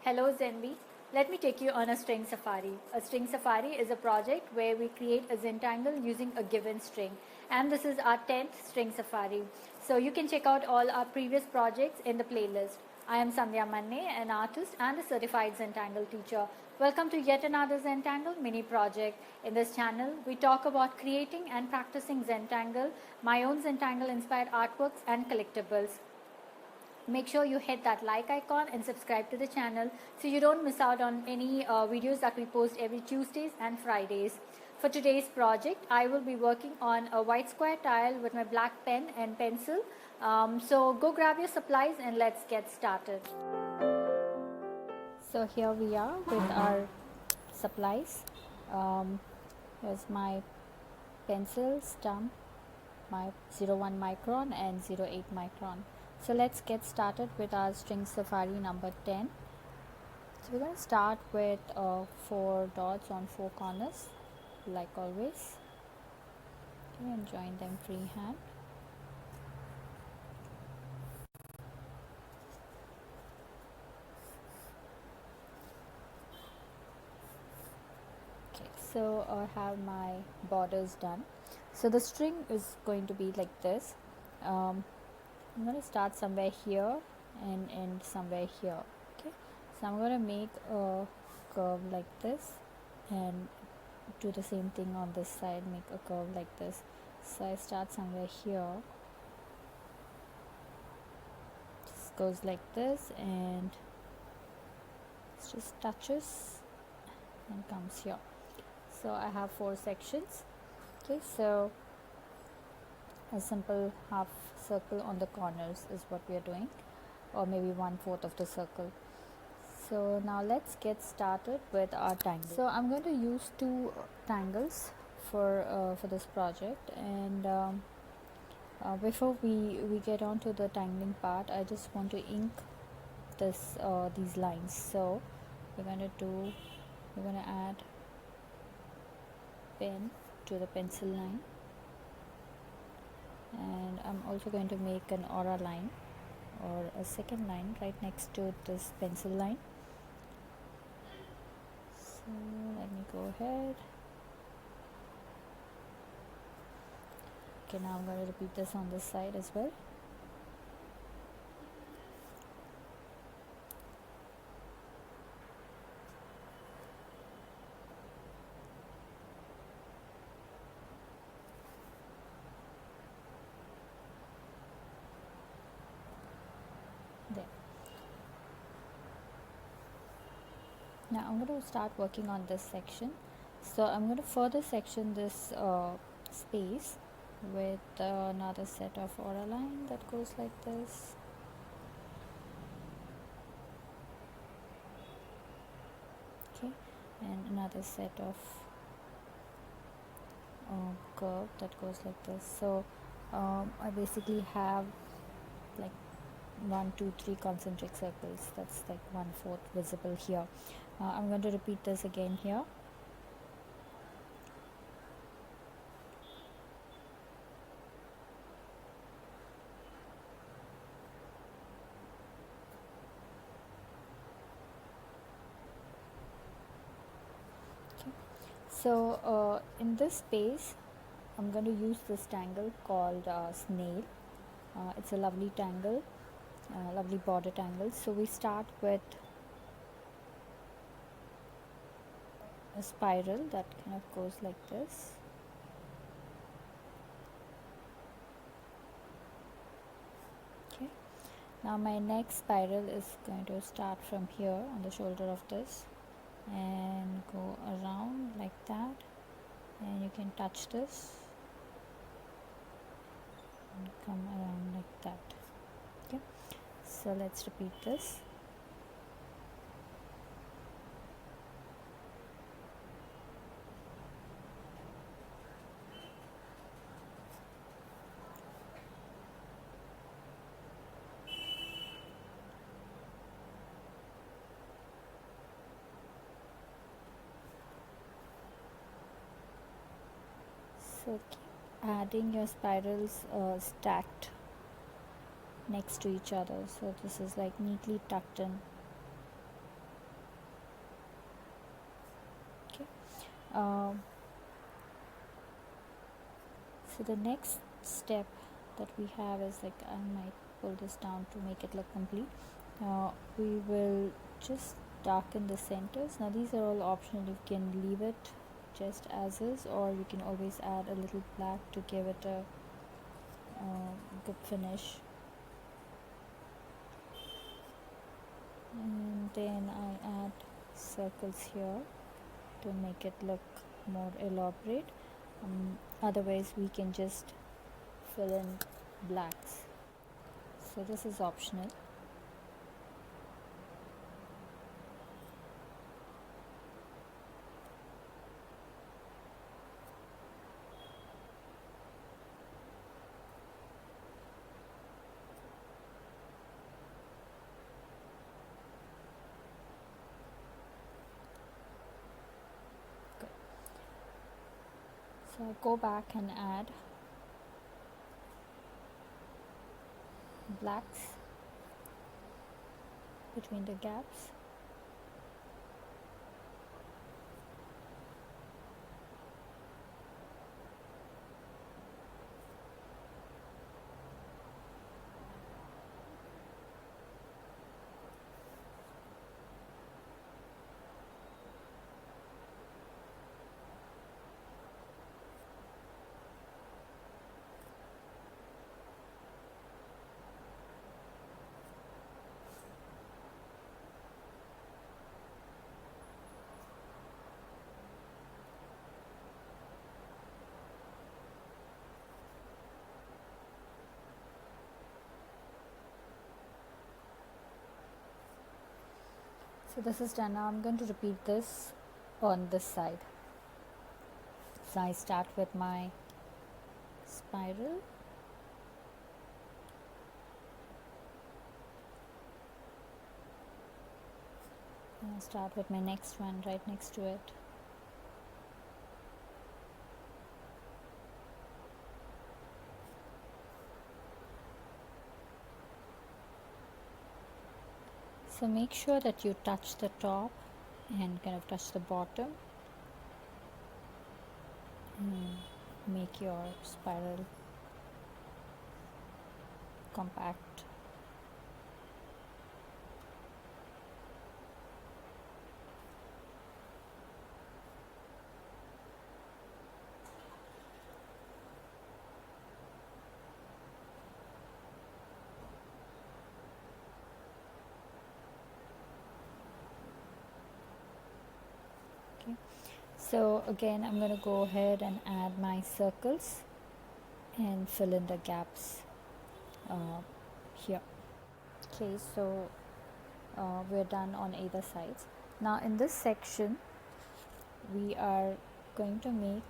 Hello Zenvi. Let me take you on a string safari. A string safari is a project where we create a Zentangle using a given string. And this is our 10th string safari. So you can check out all our previous projects in the playlist. I am Sandhya, an artist and a certified Zentangle teacher. Welcome to yet another Zentangle Mini Project. In this channel, we talk about creating and practicing Zentangle, my own Zentangle inspired artworks and collectibles. Make sure you hit that like icon and subscribe to the channel so you don't miss out on any videos that we post every Tuesdays and Fridays. For today's project, I will be working on a white square tile with my black pen and pencil. So go grab your supplies and let's get started. So here we are with our supplies. Here's my pencil, stump, my 0.1 micron and 0.8 micron. So let's get started with our string safari number 10. So we're going to start with 4 dots on 4 corners like always. Okay, and join them freehand. Okay, so I have my borders done. So the string is going to be like this. I'm going to start somewhere here and end somewhere here. Okay, so I'm going to make a curve like this and do the same thing on this side, make a curve like this. So I start somewhere here, just goes like this and it just touches and comes here. So I have 4 sections. Okay, so a simple half circle on the corners is what we are doing, or maybe 1/4 of the circle. So now let's get started with our tangle. So I'm going to use 2 tangles for this project, and before we get on to the tangling part, I just want to ink these lines. So we're going to add pen to the pencil line, and I'm also going to make an aura line or a second line right next to this pencil line. So let me go ahead. Okay, now I'm going to repeat this on this side as well. There. Now I'm going to start working on this section. So I'm going to further section this space with another set of aura line that goes like this. Okay, and another set of curve that goes like this. So I basically have like 1, 2, 3 concentric circles. That's like 1/4 visible here. I'm going to repeat this again here. Okay. So in this space, I'm going to use this tangle called snail. It's a lovely tangle, lovely border tangle. So we start with a spiral that kind of goes like this. Okay, now my next spiral is going to start from here on the shoulder of this and go around like that, and you can touch this and come around like that. Okay, so let's repeat this. So keep adding your spirals stacked next to each other, so this is like neatly tucked in. Um, so the next step that we have is, like, I might pull this down to make it look complete. We will just darken the centers. Now these are all optional. You can leave it just as is, or you can always add a little black to give it a good finish. And then I add circles here to make it look more elaborate. Otherwise we can just fill in blacks, so this is optional. Good. So I'll go back and add blacks between the gaps. So this is done. Now I'm going to repeat this on this side. So I start with my spiral, and I'll start with my next one right next to it. So make sure that you touch the top and kind of touch the bottom, and make your spiral compact. So again, I'm going to go ahead and add my circles and fill in the gaps here. Okay, so we're done on either sides. Now in this section we are going to make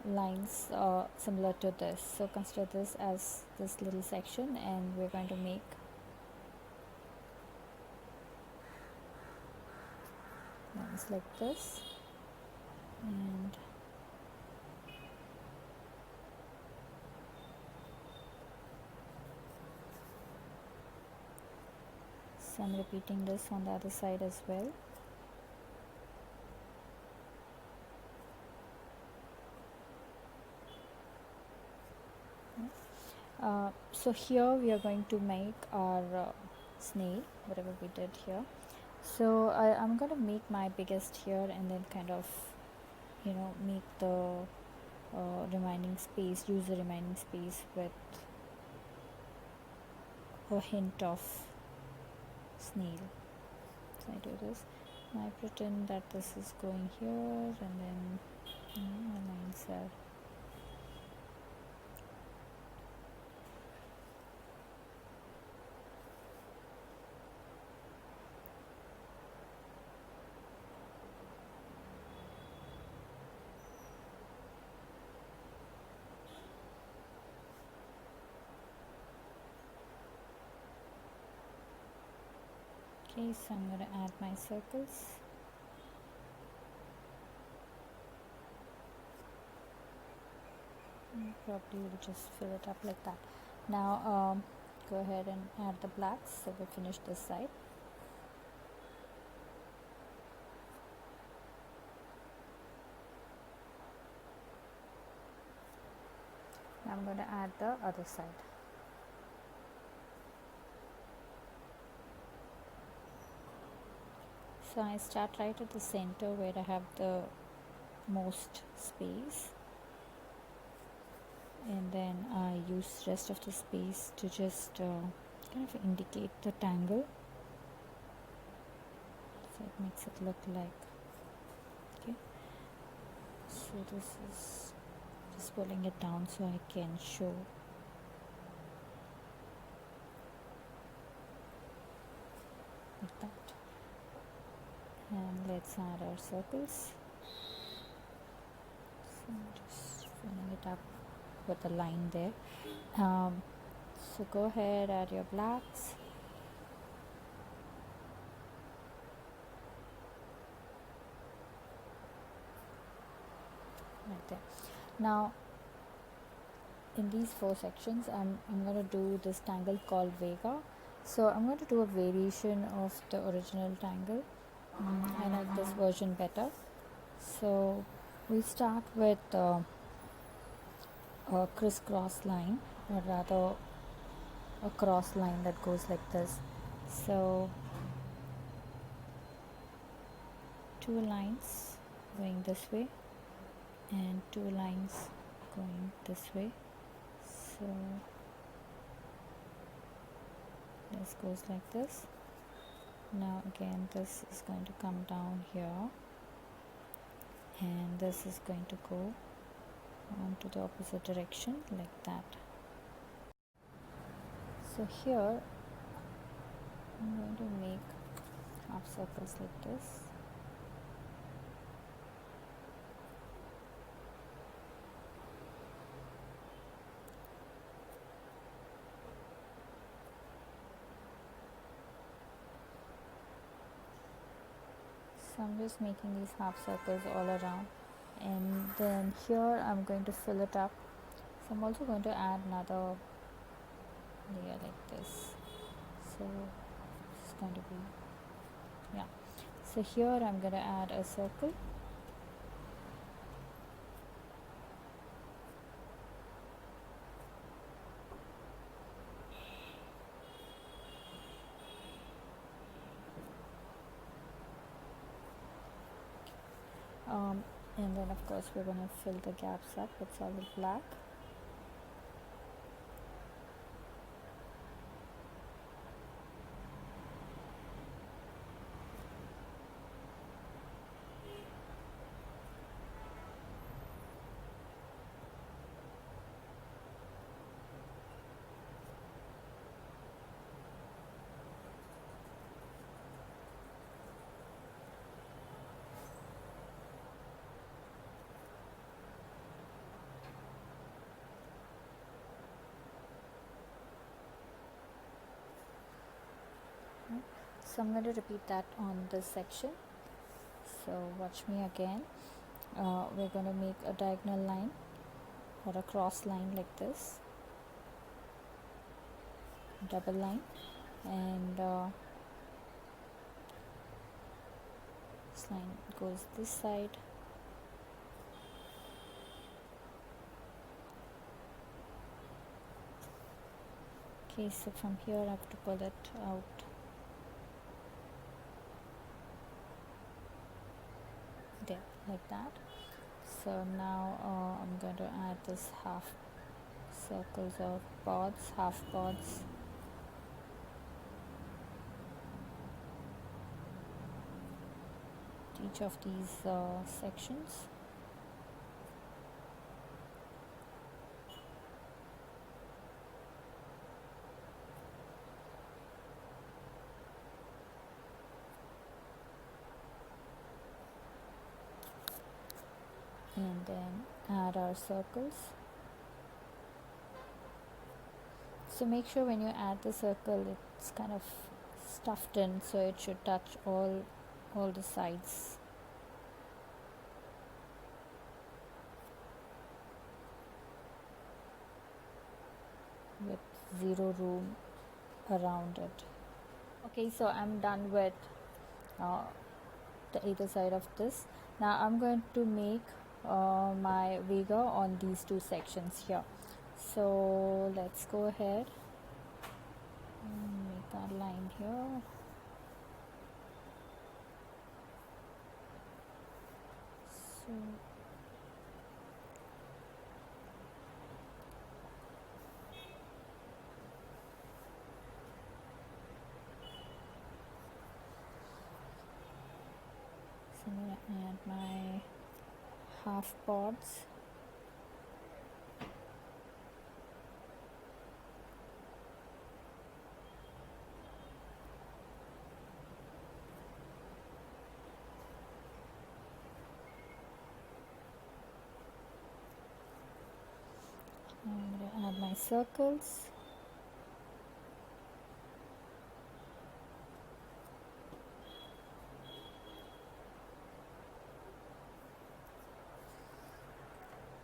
lines similar to this. So consider this as this little section, and we're going to make lines like this, and so I'm repeating this on the other side as well. So here we are going to make our snail, whatever we did here. So I'm going to make my biggest here, and then kind of, make the remaining space, use the remaining space with a hint of snail. So I do this. I pretend that this is going here, and then the lines are okay. So I'm going to add my circles. Probably will just fill it up like that. Now go ahead and add the blacks. So we finished this side. I'm going to add the other side. So I start right at the center where I have the most space, and then I use rest of the space to just kind of indicate the tangle, so it makes it look like, okay, so this is just pulling it down so I can show. Like that. And let's add our circles. So just filling it up with a line there. So go ahead, add your blacks. Right there. Now in these 4 sections I'm going to do this tangle called Vega. So I'm going to do a variation of the original tangle. I like this version better. So we start with a crisscross line, or rather a cross line that goes like this. So 2 lines going this way and 2 lines going this way. So this goes like this. Now again this is going to come down here, and this is going to go on to the opposite direction like that. So here I'm going to make half circles like this. So I'm just making these half circles all around, and then here I'm going to fill it up. So I'm also going to add another layer like this. So it's going to be, yeah. So here I'm going to add a circle. And then of course we're going to fill the gaps up with solid black. So I'm going to repeat that on this section. So watch me again. We're going to make a diagonal line or a cross line like this, double line, and this line goes this side. Okay, so from here I have to pull it out. There, like that. So now I'm going to add this half circles or pods, half pods. Each of these sections. And then add our circles. So make sure when you add the circle it's kind of stuffed in, so it should touch all the sides. With zero room around it. Okay, so I'm done with the either side of this. Now I'm going to make my Vega on these 2 sections here. So let's go ahead and make our line here. So I'm going to add my half pods. I'm going to add my circles.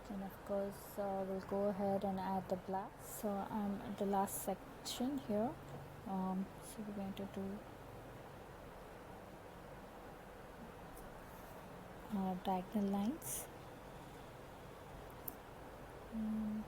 And of course we'll go ahead and add the black. So I'm at the last section here. So we're going to do diagonal lines, and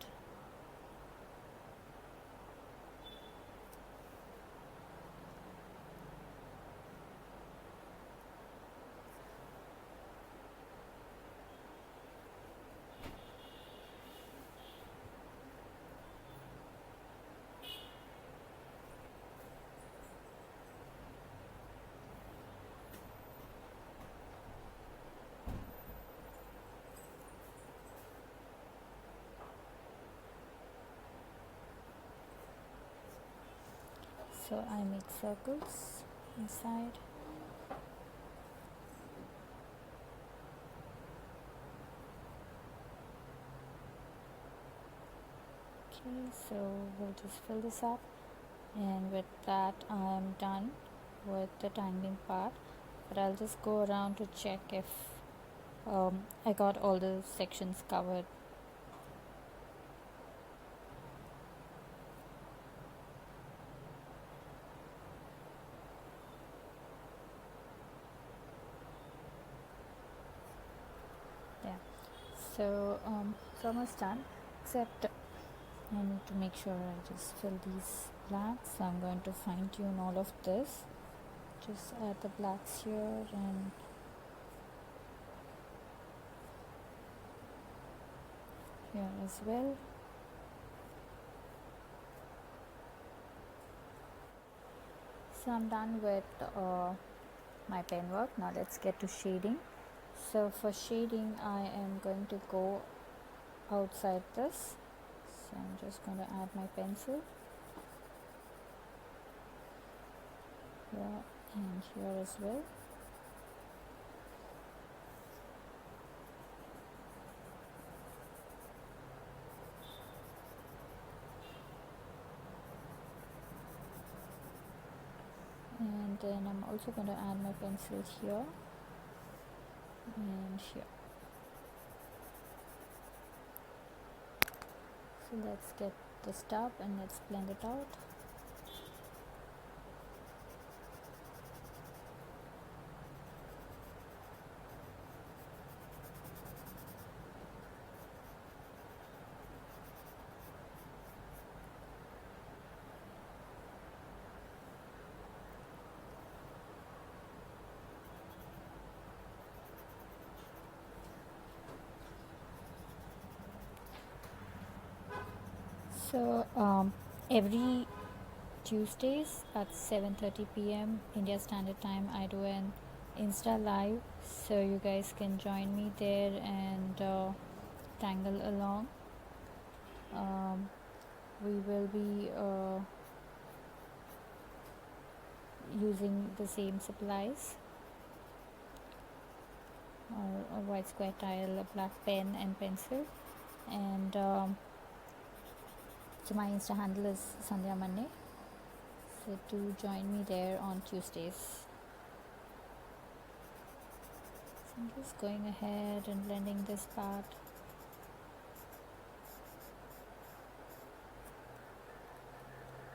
so I make circles inside. Okay, so we'll just fill this up, and with that I'm done with the tangling part, but I'll just go around to check if I got all the sections covered. Yeah, so it's almost done, except I need to make sure I just fill these blacks. So I'm going to fine tune all of this. Just add the blacks here and here as well. So I'm done with my pen work. Now let's get to shading. So for shading I am going to go outside this. So I'm just going to add my pencil here and here as well. And then I'm also going to add my pencil here and here. So let's get the stub and let's blend it out. So every Tuesdays at 7:30 p.m. India Standard Time I do an Insta live, so you guys can join me there and tangle along. We will be using the same supplies, a white square tile, a black pen and pencil, and so my Insta handle is Sandhya. So do join me there on Tuesdays. So I'm just going ahead and blending this part.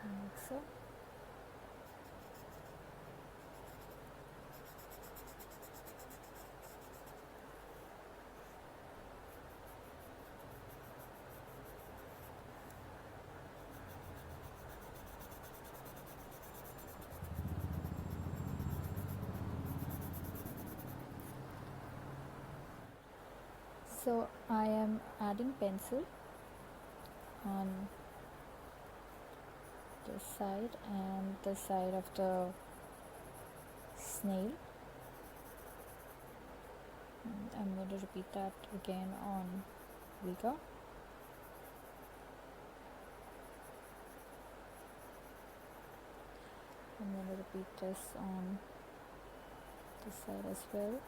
Like so. So I am adding pencil on this side and the side of the snail. And I'm going to repeat that again on Vega. I'm going to repeat this on this side as well.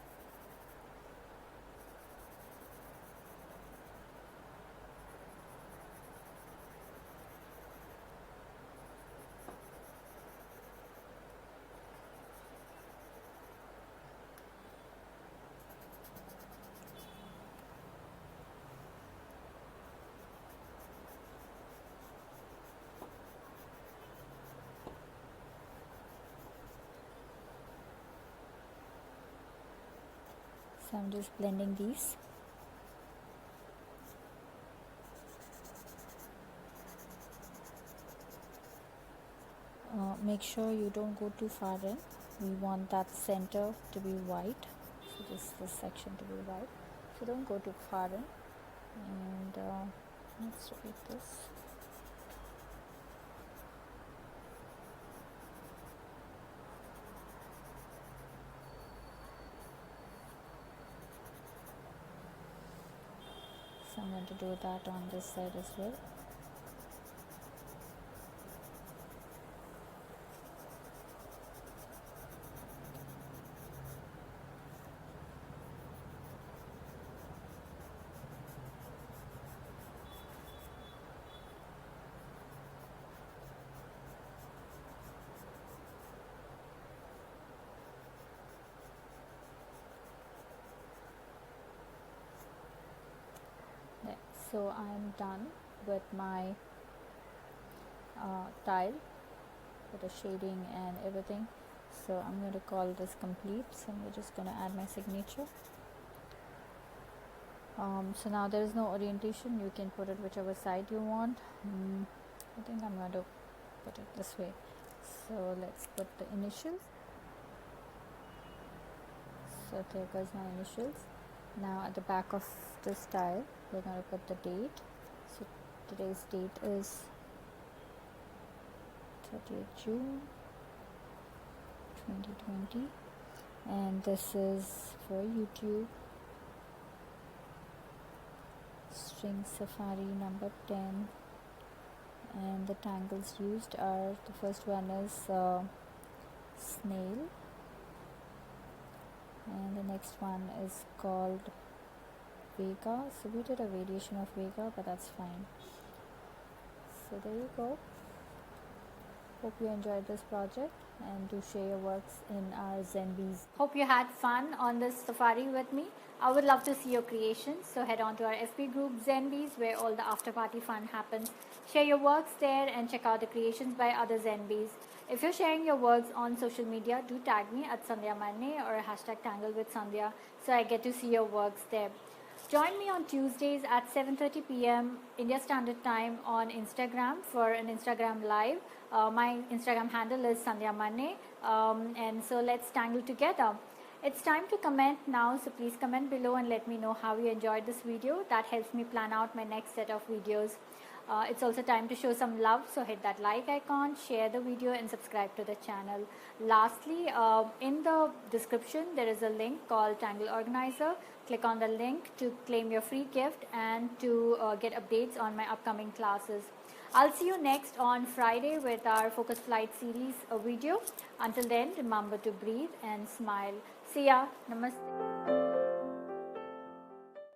So I'm just blending these. Make sure you don't go too far in. We want that center to be white, so this section to be white. So don't go too far in. And let's repeat this. So I'm going to do that on this side as well. So I'm done with my tile with the shading and everything. So I'm going to call this complete. So I'm just going to add my signature. So now there is no orientation. You can put it whichever side you want. I think I'm going to put it this way. So let's put the initials. So there goes my initials. Now at the back of this tile, we're going to put the date. So today's date is 30th June 2020, and this is for YouTube. String Safari number 10, and the tangles used are, the first one is snail, and the next one is called Vega. So we did a variation of Vega, but that's fine. So there you go. Hope you enjoyed this project, and do share your works in our ZenBeez. Hope you had fun on this safari with me. I would love to see your creations, so head on to our FB group ZenBeez, where all the after party fun happens. Share your works there and check out the creations by other ZenBeez. If you're sharing your works on social media, do tag me at Sandhya or hashtag Tangle with Sandhya, so I get to see your works there. Join me on Tuesdays at 7:30 p.m. India Standard Time on Instagram for an Instagram live. My Instagram handle is Sandhya and so let's tangle together. It's time to comment now, so please comment below and let me know how you enjoyed this video. That helps me plan out my next set of videos. It's also time to show some love, so hit that like icon, share the video and subscribe to the channel. Lastly, in the description there is a link called Tangle Organizer. Click on the link to claim your free gift and to get updates on my upcoming classes. I'll see you next on Friday with our Focus Flight series video. Until then, remember to breathe and smile. See ya. Namaste.